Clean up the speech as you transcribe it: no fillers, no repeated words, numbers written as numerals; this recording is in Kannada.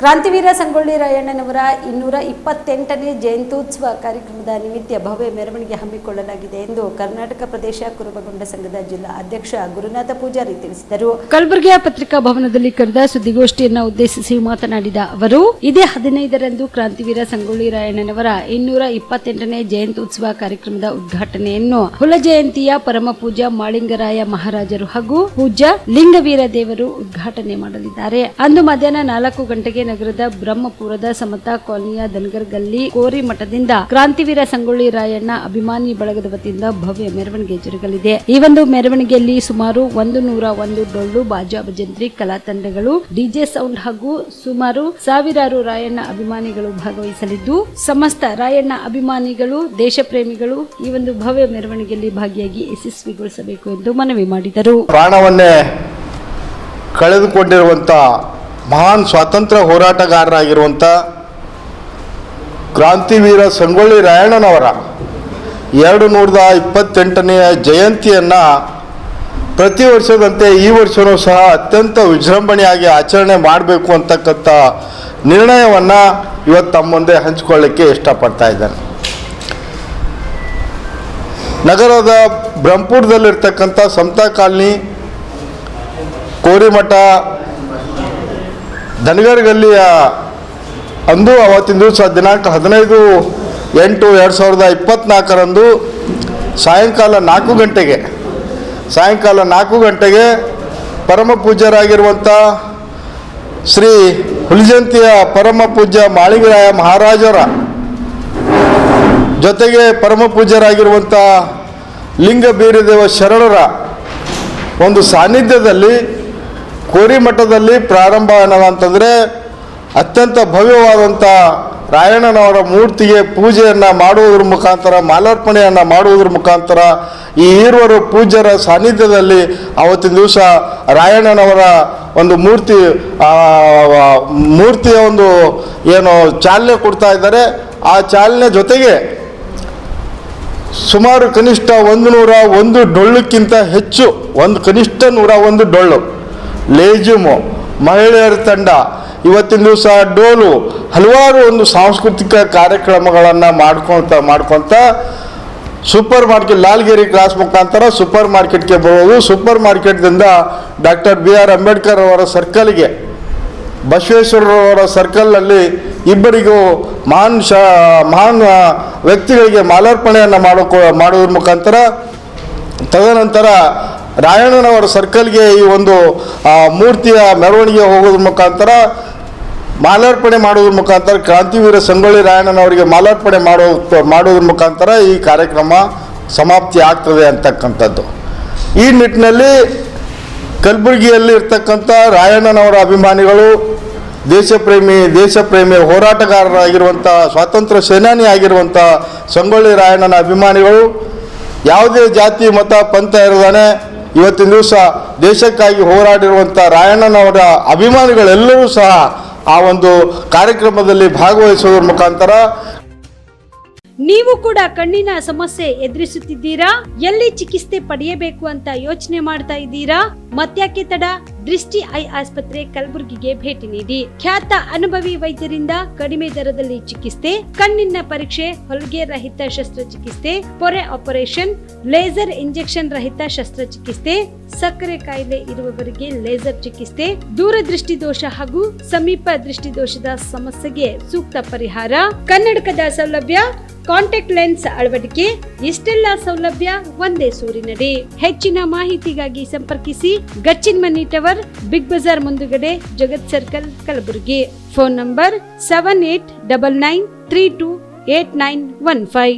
ಕ್ರಾಂತಿವೀರ ಸಂಗೊಳ್ಳಿ ರಾಯಣ್ಣನವರ 228ನೇ ಜಯಂತ್ಯುತ್ಸವ ಕಾರ್ಯಕ್ರಮದ ನಿಮಿತ್ತ ಭವ್ಯ ಮೆರವಣಿಗೆ ಹಮ್ಮಿಕೊಳ್ಳಲಾಗಿದೆ ಎಂದು ಕರ್ನಾಟಕ ಪ್ರದೇಶ ಕುರುಬಗೊಂಡ ಸಂಘದ ಜಿಲ್ಲಾ ಅಧ್ಯಕ್ಷ ಗುರುನಾಥ ಪೂಜಾರಿ ತಿಳಿಸಿದರು. ಕಲಬುರಗಿಯ ಪತ್ರಿಕಾ ಭವನದಲ್ಲಿ ಕರೆದ ಸುದ್ದಿಗೋಷ್ಠಿಯನ್ನು ಉದ್ದೇಶಿಸಿ ಮಾತನಾಡಿದ ಅವರು, ಇದೇ 15ರಂದು ಕ್ರಾಂತಿವೀರ ಸಂಗೊಳ್ಳಿ ರಾಯಣ್ಣನವರ 228ನೇ ಜಯಂತ್ಯುತ್ಸವ ಕಾರ್ಯಕ್ರಮದ ಉದ್ಘಾಟನೆಯನ್ನು ಹುಲ ಜಯಂತಿಯ ಪರಮ ಪೂಜ್ಯ ಮಾಳಿಂಗರಾಯ ಮಹಾರಾಜರು ಹಾಗೂ ಪೂಜ್ಯ ಲಿಂಗವೀರ ದೇವರು ಉದ್ಘಾಟನೆ ಮಾಡಲಿದ್ದಾರೆ. ಅಂದು ಮಧ್ಯಾಹ್ನ 4 ಗಂಟೆಗೆ ನಗರದ ಬ್ರಹ್ಮಪುರದ ಸಮತಾ ಕಾಲನಿಯ ದನಗರ್ ಗಲ್ಲಿ ಕೋರಿ ಮಠದಿಂದ ಕ್ರಾಂತಿವೀರ ಸಂಗೊಳ್ಳಿ ರಾಯಣ್ಣ ಅಭಿಮಾನಿ ಬಳಗದ ವತಿಯಿಂದ ಭವ್ಯ ಮೆರವಣಿಗೆ ಜರುಗಲಿದೆ. ಈ ಒಂದು ಮೆರವಣಿಗೆಯಲ್ಲಿ ಸುಮಾರು 101 ಡೊಳ್ಳು, ಬಾಜಾ, ಭಜಂತ್ರಿ, ಕಲಾ ತಂಡಗಳು, ಡಿಜೆ ಸೌಂಡ್ ಹಾಗೂ ಸುಮಾರು ಸಾವಿರಾರು ರಾಯಣ್ಣ ಅಭಿಮಾನಿಗಳು ಭಾಗವಹಿಸಲಿದ್ದು, ಸಮಸ್ತ ರಾಯಣ್ಣ ಅಭಿಮಾನಿಗಳು, ದೇಶ ಪ್ರೇಮಿಗಳು ಈ ಒಂದು ಭವ್ಯ ಮೆರವಣಿಗೆಯಲ್ಲಿ ಭಾಗಿಯಾಗಿ ಯಶಸ್ವಿಗೊಳಿಸಬೇಕು ಎಂದು ಮನವಿ ಮಾಡಿದರು. ಪ್ರಾಣವನ್ನೇ ಕಳೆದುಕೊಂಡಿರುವಂತ ಮಹಾನ್ ಸ್ವಾತಂತ್ರ್ಯ ಹೋರಾಟಗಾರರಾಗಿರುವಂಥ ಕ್ರಾಂತಿವೀರ ಸಂಗೊಳ್ಳಿ ರಾಯಣ್ಣನವರ 228ನೇ ಜಯಂತಿಯನ್ನು ಪ್ರತಿ ವರ್ಷದಂತೆ ಈ ವರ್ಷವೂ ಸಹ ಅತ್ಯಂತ ವಿಜೃಂಭಣೆಯಾಗಿ ಆಚರಣೆ ಮಾಡಬೇಕು ಅಂತಕ್ಕಂಥ ನಿರ್ಣಯವನ್ನು ಇವತ್ತು ತಮ್ಮ ಮುಂದೆ ಹಂಚಿಕೊಳ್ಳಿಕ್ಕೆ ಇಷ್ಟಪಡ್ತಾ ಇದ್ದೇನೆ. ನಗರದ ಬ್ರಹ್ಮಪುರದಲ್ಲಿರ್ತಕ್ಕಂಥ ಸಮತಾ ಕಾಲನಿ, ಕೋರಿಮಠ, ದನಗರ್ ಗಲ್ಲಿಯ ಅಂದು ಅವತ್ತಿನ ದಿವಸ ದಿನಾಂಕ 15/8/2024 ಸಾಯಂಕಾಲ 4 ಗಂಟೆಗೆ ಪರಮ ಪೂಜ್ಯರಾಗಿರುವಂಥ ಶ್ರೀ ಹುಲಜಯಂತಿಯ ಪರಮ ಪೂಜ್ಯ ಮಾಳಿಂಗರಾಯ ಮಹಾರಾಜರ ಜೊತೆಗೆ ಪರಮ ಪೂಜ್ಯರಾಗಿರುವಂಥ ಲಿಂಗವೀರದೇವ ಶರಣರ ಒಂದು ಸಾನ್ನಿಧ್ಯದಲ್ಲಿ ಕೋರಿಮಠದಲ್ಲಿ ಪ್ರಾರಂಭ ಅನ್ನೋದಂತಂದರೆ ಅತ್ಯಂತ ಭವ್ಯವಾದಂಥ ರಾಯಣ್ಣನವರ ಮೂರ್ತಿಗೆ ಪೂಜೆಯನ್ನು ಮಾಡುವುದರ ಮುಖಾಂತರ, ಮಾಲಾರ್ಪಣೆಯನ್ನು ಮಾಡುವುದರ ಮುಖಾಂತರ ಈ ಈರುವರು ಪೂಜ್ಯರ ಸಾನ್ನಿಧ್ಯದಲ್ಲಿ ಆವತ್ತಿನ ದಿವಸ ರಾಯಣ್ಣನವರ ಒಂದು ಮೂರ್ತಿಯ ಒಂದು ಏನು ಚಾಲನೆ ಕೊಡ್ತಾ ಇದ್ದಾರೆ. ಆ ಚಾಲನೆ ಜೊತೆಗೆ ಸುಮಾರು ಕನಿಷ್ಠ 101 ಡೊಳ್ಳಕ್ಕಿಂತ ಹೆಚ್ಚು, ಕನಿಷ್ಠ 101 ಡೊಳ್ಳು, ಲೇಜುಮು, ಮಹಿಳೆಯರ ತಂಡ, ಇವತ್ತಿನ ದಿವಸ ಡೋಲು, ಹಲವಾರು ಒಂದು ಸಾಂಸ್ಕೃತಿಕ ಕಾರ್ಯಕ್ರಮಗಳನ್ನು ಮಾಡ್ಕೊತ ಸೂಪರ್ ಮಾರ್ಕೆಟ್ ಲಾಲ್ಗಿರಿ ಕ್ರಾಸ್ ಮುಖಾಂತರ ಸೂಪರ್ ಮಾರ್ಕೆಟ್ಗೆ ಬರೋದು. ಸೂಪರ್ ಮಾರ್ಕೆಟ್ದಿಂದ ಡಾಕ್ಟರ್ BR ಅಂಬೇಡ್ಕರ್ ಅವರ ಸರ್ಕಲ್ಗೆ, ಬಸವೇಶ್ವರರವರ ಸರ್ಕಲ್ನಲ್ಲಿ ಇಬ್ಬರಿಗೂ ಮಹಾನ್ ವ್ಯಕ್ತಿಗಳಿಗೆ ಮಾಲಾರ್ಪಣೆಯನ್ನು ಮಾಡೋದ್ರ ಮುಖಾಂತರ, ತದನಂತರ ರಾಯಣ್ಣನವರ ಸರ್ಕಲ್ಗೆ ಈ ಒಂದು ಮೂರ್ತಿಯ ಮೆರವಣಿಗೆ ಹೋಗೋದ್ರ ಮುಖಾಂತರ, ಮಾಲಾರ್ಪಣೆ ಮಾಡೋದ್ರ ಮುಖಾಂತರ, ಕ್ರಾಂತಿವೀರ ಸಂಗೊಳ್ಳಿ ರಾಯಣ್ಣನವರಿಗೆ ಮಾಲಾರ್ಪಣೆ ಮಾಡೋದ್ರ ಮುಖಾಂತರ ಈ ಕಾರ್ಯಕ್ರಮ ಸಮಾಪ್ತಿ ಆಗ್ತದೆ ಅಂತಕ್ಕಂಥದ್ದು. ಈ ನಿಟ್ಟಿನಲ್ಲಿ ಕಲಬುರಗಿಯಲ್ಲಿ ಇರ್ತಕ್ಕಂಥ ರಾಯಣ್ಣನವರ ಅಭಿಮಾನಿಗಳು, ದೇಶ ಪ್ರೇಮಿ ಹೋರಾಟಗಾರರಾಗಿರುವಂಥ, ಸ್ವಾತಂತ್ರ್ಯ ಸೇನಾನಿ ಆಗಿರುವಂಥ ಸಂಗೊಳ್ಳಿ ರಾಯಣ್ಣನ ಅಭಿಮಾನಿಗಳು, ಯಾವುದೇ ಜಾತಿ ಮತ ಪಂಥ ಇರದಾನೆ ಇವತ್ತಿನ ದಿವಸ ದೇಶಕ್ಕಾಗಿ ಹೋರಾಡಿರುವಂಥ ರಾಯಣ್ಣನವರ ಅಭಿಮಾನಿಗಳೆಲ್ಲರೂ ಸಹ ಆ ಒಂದು ಕಾರ್ಯಕ್ರಮದಲ್ಲಿ ಭಾಗವಹಿಸುವುದರ ಮುಖಾಂತರ. ನೀವು ಕೂಡ ಕಣ್ಣಿನ ಸಮಸ್ಯೆ ಎದುರಿಸುತ್ತಿದ್ದೀರಾ? ಎಲ್ಲಿ ಚಿಕಿತ್ಸೆ ಪಡೆಯಬೇಕು ಅಂತ ಯೋಚನೆ ಮಾಡ್ತಾ ಇದ್ದೀರಾ? ಮತ್ಯಾಕೆ ತಡ? ದೃಷ್ಟಿ ಐ ಆಸ್ಪತ್ರೆ ಕಲಬುರಗಿಗೆ ಭೇಟಿ ನೀಡಿ. ಖ್ಯಾತ ಅನುಭವಿ ವೈದ್ಯರಿಂದ ಕಡಿಮೆ ದರದಲ್ಲಿ ಚಿಕಿತ್ಸೆ, ಕಣ್ಣಿನ ಪರೀಕ್ಷೆ, ಹೊಲಿಗೆ ರಹಿತ ಶಸ್ತ್ರಚಿಕಿತ್ಸೆ, ಪೊರೆ ಆಪರೇಷನ್, ಲೇಸರ್ ಇಂಜೆಕ್ಷನ್ ರಹಿತ ಶಸ್ತ್ರಚಿಕಿತ್ಸೆ, ಸಕ್ಕರೆ ಕಾಯಿಲೆ ಇರುವವರಿಗೆ ಲೇಸರ್ ಚಿಕಿತ್ಸೆ, ದೂರದೃಷ್ಟಿ ದೋಷ ಹಾಗೂ ಸಮೀಪ ದೃಷ್ಟಿ ದೋಷದ ಸಮಸ್ಯೆಗೆ ಸೂಕ್ತ ಪರಿಹಾರ, ಕನ್ನಡಕದ ಸೌಲಭ್ಯ, ಕಾಂಟ್ಯಾಕ್ಟ್ ಲೆನ್ಸ್ ಅಳವಡಿಕೆ, ಇಷ್ಟೆಲ್ಲ ಸೌಲಭ್ಯ ಒಂದೇ ಸೂರಿನಡಿ. ಹೆಚ್ಚಿನ ಮಾಹಿತಿಗಾಗಿ ಸಂಪರ್ಕಿಸಿ ಗಚ್ಚಿನ್ ಮನಿ ಟವರ್, ಬಿಗ್ ಬಜಾರ್ ಮುಂದುಗಡೆ, Jagat circle, Kalaburagi. Phone number 7899328915.